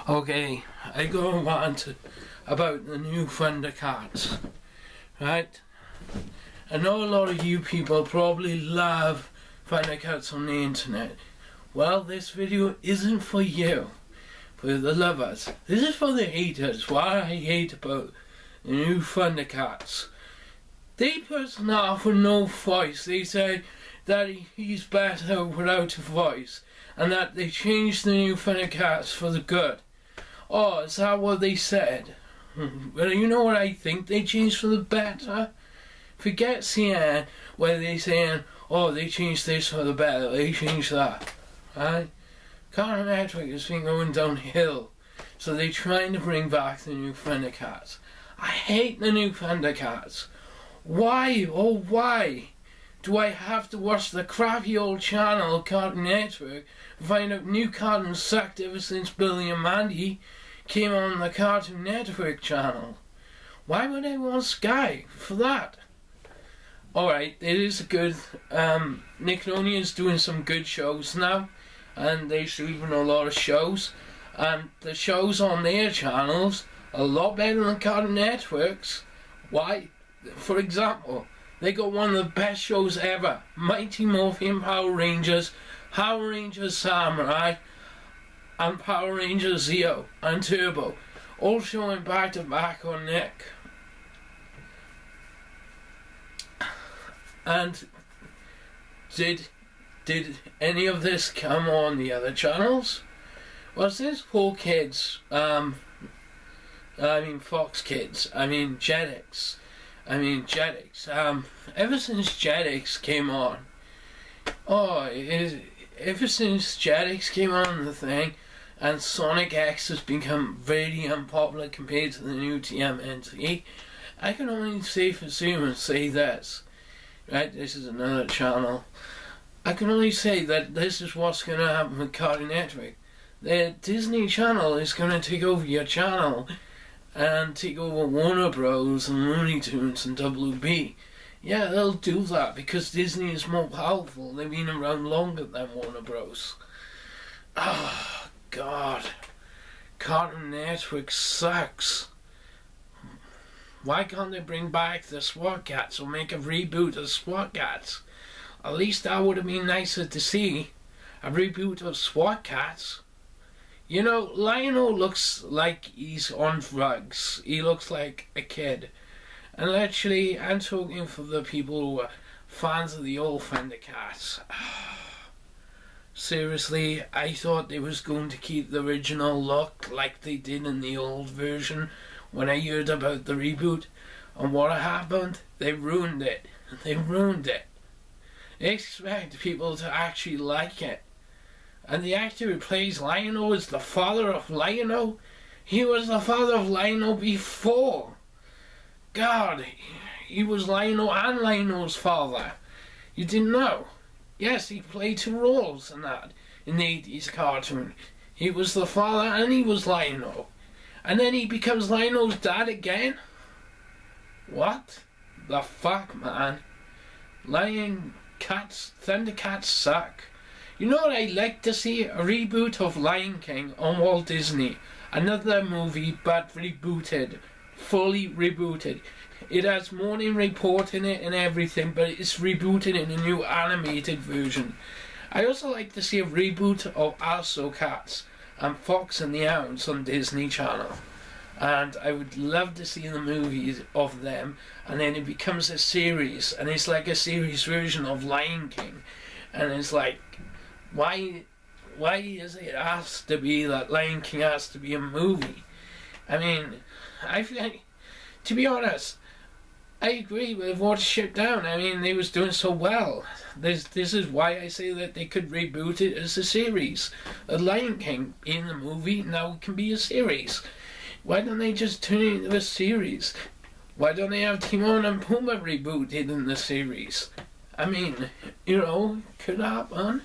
Okay, I go and rant about the new Thundercats, right? I know a lot of you people probably love Thundercats on the internet. Well, this video isn't for you, for the lovers. This is for the haters. What I hate about the new Thundercats. They put snarff with no voice. They say that he's better without a voice, and that they changed the new Thundercats for the good. Oh, is that what they said? Well, you know what I think they changed for the better? Forget CNN, where they saying, oh, they changed this for the better, they changed that, right? Cartoon Network has been going downhill, so they're trying to bring back the new Thundercats. I hate the new Thundercats. Why, oh why, do I have to watch the crappy old channel Cartoon Network and find out new cartoons sucked ever since Billy and Mandy came on the Cartoon Network channel? Why would I want Sky for that? Alright, it is good. Nickelodeon is doing some good shows now, and they're shooting a lot of shows, and the shows on their channels are a lot better than Cartoon Network's. Why? For example, they got one of the best shows ever, Mighty Morphin Power Rangers Samurai, and Power Rangers Zeo and Turbo, all showing back to back on Nick. And did any of this come on the other channels? Was this poor kids, I mean Fox Kids, Jetix, ever since Jetix came on, ever since Jetix came on the thing, and Sonic X has become very unpopular compared to the new TMNT, I can only say for Zoom and say this, right, this is another channel, I can only say that this is what's going to happen with Cartoon Network. The Disney Channel is going to take over your channel and take over Warner Bros. And Looney Tunes and WB. Yeah, they'll do that because Disney is more powerful. They've been around longer than Warner Bros. Oh, God. Cartoon Network sucks. Why can't they bring back the SWAT Cats or make a reboot of SWAT Cats? At least that would have been nicer to see. A reboot of SWAT Cats. You know, Lion-O looks like he's on drugs. He looks like a kid. And actually, I'm talking for the people who are fans of the old Thundercats. Seriously, I thought they was going to keep the original look like they did in the old version when I heard about the reboot. And what happened? They ruined it. They ruined it. They expect people to actually like it. And the actor who plays Lion-O is the father of Lion-O. He was the father of Lion-O before. God, he was Lion-O and Lion-O's father. You didn't know? Yes, he played two roles in that, in the 80s cartoon. He was the father and he was Lion-O. And then he becomes Lion-O's dad again? What the fuck, man? Thundercats suck. You know what I'd like to see? A reboot of Lion King on Walt Disney. Another movie, but rebooted. Fully rebooted. It has Morning Report in it and everything, but it's rebooted in a new animated version. I also like to see a reboot of Cats and Fox and the Hounds on Disney Channel. And I would love to see the movies of them, and then it becomes a series, and it's like a series version of Lion King. And it's like, why is it asked to be that Lion King has to be a movie? I mean, I feel like, to be honest, I agree with what shipped down. I mean, they was doing so well. This is why I say that they could reboot it as a series. The Lion King being the movie, now it can be a series. Why don't they just turn it into a series? Why don't they have Timon and Pumbaa rebooted in the series? I mean, you know, could happen.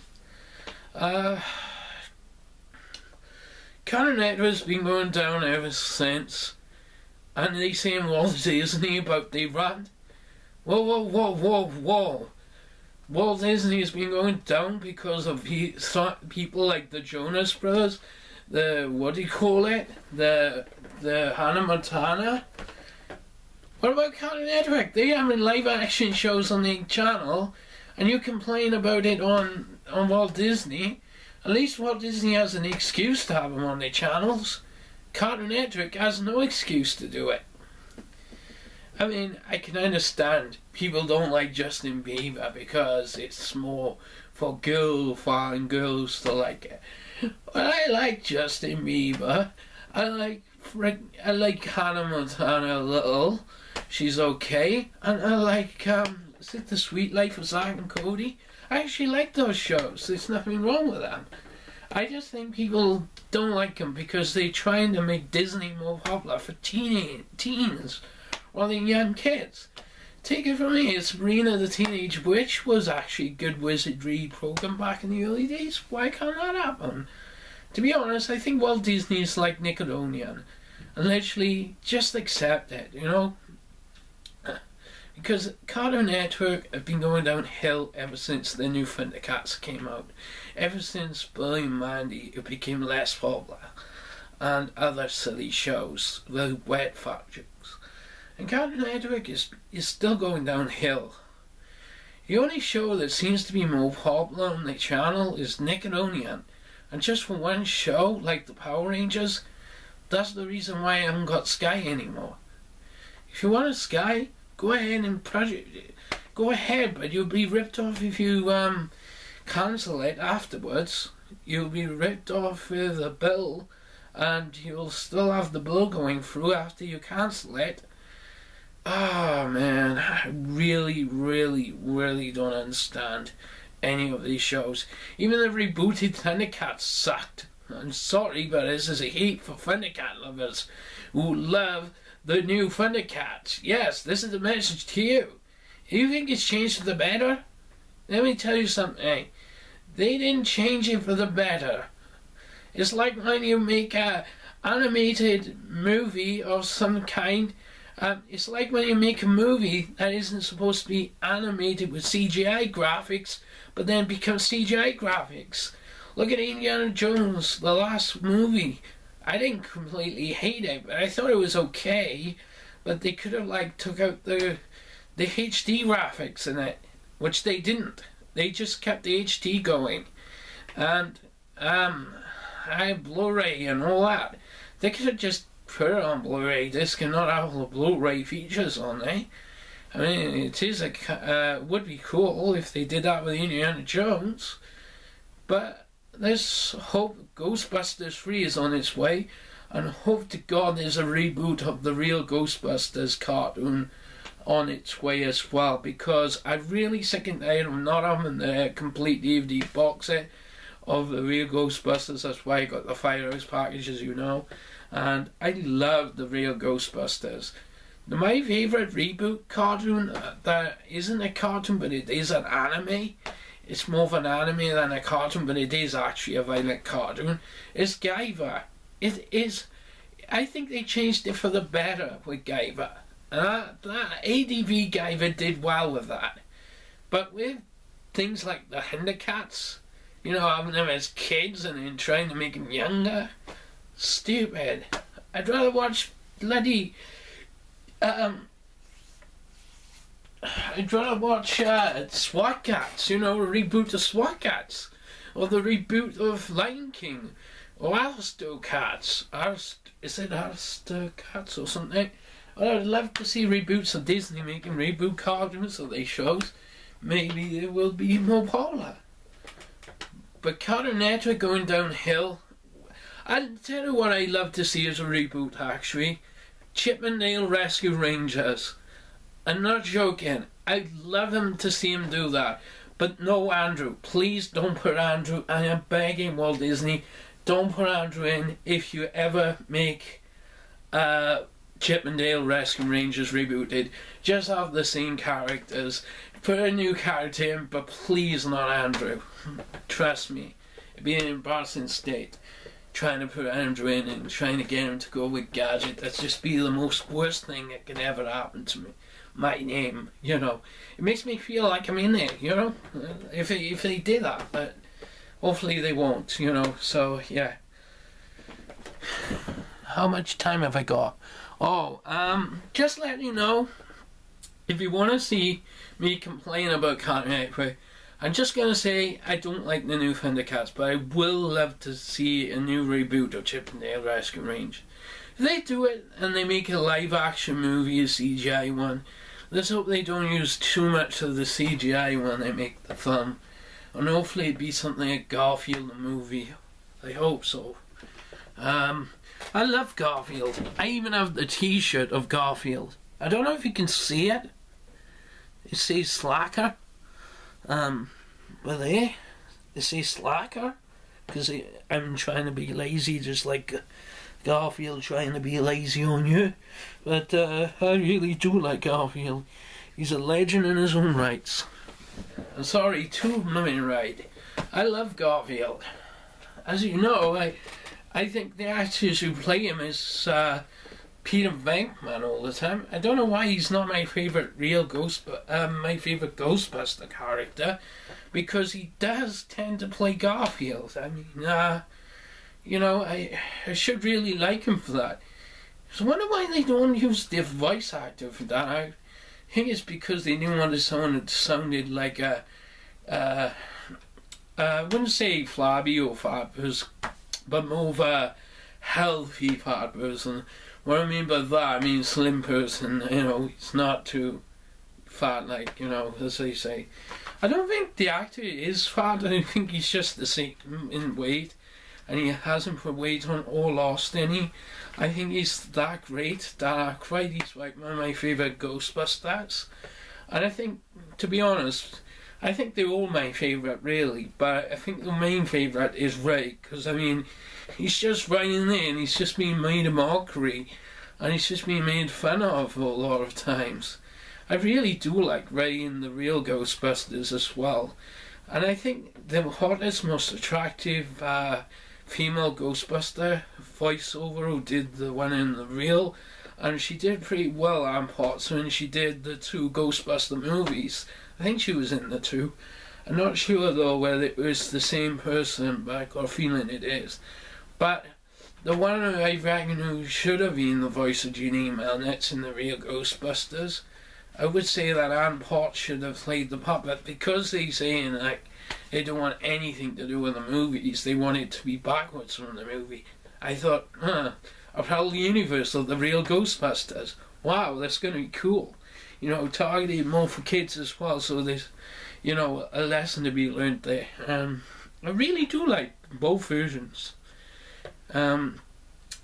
Cartoon Network's been going down ever since. And they saying Walt Disney about the Rant. Whoa. Walt Disney has been going down because of people like the Jonas Brothers. what do you call it? The Hannah Montana. What about Cartoon Network? They having live action shows on the channel, and you complain about it on Walt Disney. At least Walt Disney has an excuse to have them on their channels. Cartoon Network has no excuse to do it. I mean, I can understand people don't like Justin Bieber because it's more for foreign girls to like it. But I like Justin Bieber. I like Hannah Montana a little. She's okay. And I like, is it The Sweet Life of Zack and Cody? I actually like those shows. There's nothing wrong with them. I just think people don't like them because they're trying to make Disney more popular for teens rather than young kids. Take it from me, Sabrina the Teenage Witch was actually a good wizardry program back in the early days. Why can't that happen? To be honest, I think Walt Disney is like Nickelodeon. And literally, just accept it, you know? Because Cartoon Network have been going downhill ever since the new Thundercats came out. Ever since Billy and Mandy, it became less popular. And other silly shows, the wet fat jokes. And Cartoon Network is still going downhill. The only show that seems to be more popular on the channel is Nickelodeon. And just for one show, like the Power Rangers, that's the reason why I haven't got Sky anymore. If you want a Sky, go ahead and go ahead, but you'll be ripped off if you cancel it afterwards. You'll be ripped off with a bill, and you'll still have the bill going through after you cancel it. Oh man, I really don't understand any of these shows. Even the rebooted Thundercats sucked. I'm sorry, but this is a hate for Thundercat lovers who love the new Thundercats. Yes, this is a message to you. If you think it's changed for the better, let me tell you something. They didn't change it for the better. It's like when you make a animated movie of some kind. It's like when you make a movie that isn't supposed to be animated with CGI graphics, but then becomes CGI graphics. Look at Indiana Jones, the last movie. I didn't completely hate it, but I thought it was okay. But they could have took out the HD graphics in it, which they didn't. They just kept the HD going, and Blu-ray and all that. They could have just put it on Blu-ray disc and not have all the Blu-ray features on there. I mean, it is would be cool if they did that with Indiana Jones, but there's hope Ghostbusters 3 is on its way, and hope to God there's a reboot of the real Ghostbusters cartoon on its way as well, because I'm really sick and tired of not having the complete DVD box set of the real Ghostbusters. That's why I got the Firehouse package, as you know, and I love the real Ghostbusters. My favourite reboot cartoon that isn't a cartoon but it is an anime, it's more of an anime than a cartoon, but it is actually a violent cartoon, is Guyver. It is, I think they changed it for the better with Guyver. And that ADV Guyver did well with that. But with things like the Thundercats, you know, having them as kids and then trying to make them younger, stupid. I'd rather watch bloody I'd rather watch SWAT Cats, you know, a reboot of SWAT Cats, or the reboot of Lion King, or Aristocats. Is it Aristocats or something? Well, I'd love to see reboots of Disney making reboot cartoons of their shows. Maybe they will be more popular. But Cartoon Network going downhill. I'll tell you what I'd love to see as a reboot, actually. Chip and Dale Rescue Rangers. I'm not joking. I'd love him to see him do that. But no Andrew. Please don't put Andrew. I am begging Walt Disney. Don't put Andrew in if you ever make Chip and Dale Rescue Rangers rebooted. Just have the same characters. Put a new character in, but please not Andrew. Trust me. It'd be an embarrassing state. Trying to put Andrew in and trying to get him to go with Gadget. That's just be the most worst thing that can ever happen to me. My name, you know. It makes me feel like I'm in there, you know. If they did that, but hopefully they won't, you know. So yeah. how much time have I got? Oh, just letting you know, if you want to see me complain about Cartoon Network, I'm just going to say I don't like the new Thundercats, but I will love to see a new reboot of Chip and Dale Rescue Rangers. If they do it and they make a live action movie, a CGI one, let's hope they don't use too much of the CGI when they make the film. And hopefully it'd be something like Garfield the movie. I hope so. I love Garfield. I even have the t-shirt of Garfield. I don't know if you can see it. It says Slacker. But there, it says Slacker. Because I'm trying to be lazy, just like Garfield trying to be lazy on you. But I really do like Garfield. He's a legend in his own rights. I'm sorry, 2 minute right. I love Garfield. As you know, I think the actors who play him is Peter Venkman all the time. I don't know why he's not my favourite my favourite Ghostbuster character, because he does tend to play Garfield. I mean, you know, I should really like him for that. So I wonder why they don't use the voice actor for that. I think it's because they didn't want someone that sounded like I wouldn't say flabby or fat person, but more of a healthy fat person. What I mean by that, I mean slim person, you know, he's not too fat, like, you know, as they say. I don't think the actor is fat, I think he's just the same in weight, and he hasn't put weight on or lost any. I think he's that great, that quite, he's like one of my favourite Ghostbusters. And I think, to be honest, I think they're all my favourite really, but I think the main favourite is Ray, because I mean, he's just right in there and he's just being made a mockery, and he's just being made fun of a lot of times. I really do like Ray in the real Ghostbusters as well, and I think the hottest, most attractive female Ghostbuster voiceover who did the one in the real, and she did pretty well, Ann Potts, when she did the 2 Ghostbuster movies. I think she was in the 2. I'm not sure though whether it was the same person, but I got a feeling it is. But the one I reckon who should have been the voice of Jeannie Melnitz in the real Ghostbusters, I would say that Ann Potts should have played the puppet, because they saying like they don't want anything to do with the movies, they want it to be backwards from the movie. I thought, a parallel universe of the real Ghostbusters. Wow, that's going to be cool. You know, targeted more for kids as well, so there's, you know, a lesson to be learnt there. I really do like both versions of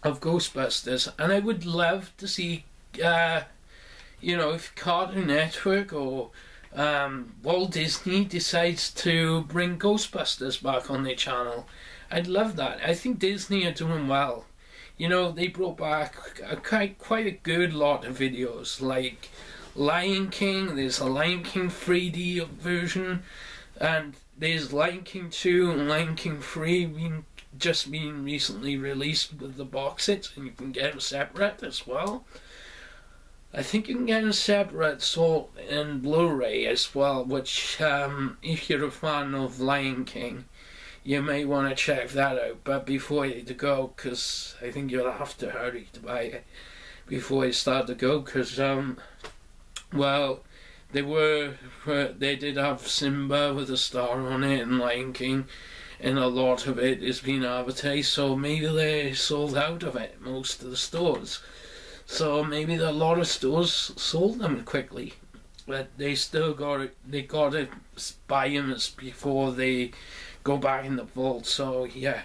Ghostbusters, and I would love to see, you know, if Cartoon Network or Walt Disney decides to bring Ghostbusters back on their channel. I'd love that. I think Disney are doing well. You know, they brought back quite a good lot of videos, like Lion King. There's a Lion King 3D version, and there's Lion King 2 and Lion King 3 just being recently released with the box sets, and you can get them separate as well. I think you can get them separate salt and Blu-ray as well, which if you're a fan of Lion King, you may want to check that out. But before you go, because I think you'll have to hurry to buy it before you start to go, because well, they did have Simba with a star on it and Lion King, and a lot of it is being advertised, so maybe they sold out of it, most of the stores. So maybe a lot of stores sold them quickly, but they still got to buy them before they go back in the vault. So yeah,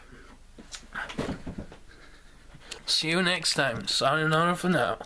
see you next time. Sayonara for now.